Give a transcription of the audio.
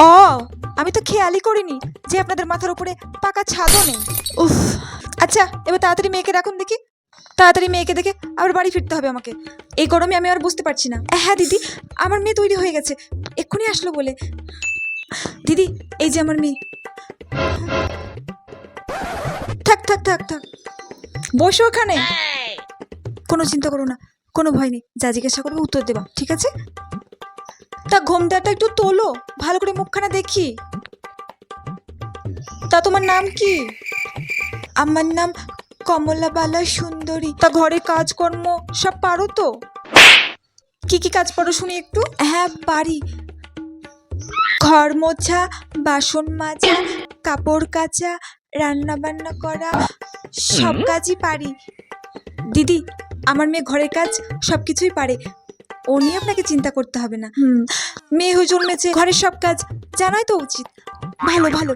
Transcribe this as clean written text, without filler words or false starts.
ও, আমি তো খেয়ালই করিনি যে আপনাদের মাথার উপরে পাকা ছাদও নেই। উফ, আচ্ছা এবার তাড়াতাড়ি মেয়েকে রাখুন দেখি। তাড়াতাড়ি মেয়েকে দেখে আবার বাড়ি ফিরতে হবে আমাকে। এই গরমে আমি আর বুঝতে পারছি না। হ্যাঁ দিদি, আমার মেয়ে তৈরি হয়ে গেছে, এক্ষুনি আসলো বলে। দিদি, এই যে আমার মেয়ে। থাক থাক থাক থাক, বসো ওখানে। কোনো চিন্তা করো না, কোনো ভয় নেই, যা জিজ্ঞাসা করবে উত্তর দেবা, ঠিক আছে? তা ঘোমটাটা একটু তোলো, ভালো করে মুখখানা দেখি। তা তোমার নাম কি? আমার নাম কমলাবালা সুন্দরী। তা ঘরে কাজকর্ম সব পারো তো? কি কি কাজ পারো শুনি একটু। হ্যাঁ পারি, ঘর মোছা, বাসন মাজা, কাপড় কাচা, রান্না বান্না করা, সব কাজই পারি। দিদি, আমার মেয়ে ঘরের কাজ সবকিছুই পারে, ও নিয়ে আপনাকে চিন্তা করতে হবে না। মেয়ে হয়ে জন্মেছে, ঘরের সব কাজ জানাই তো উচিত। ভালো ভালো,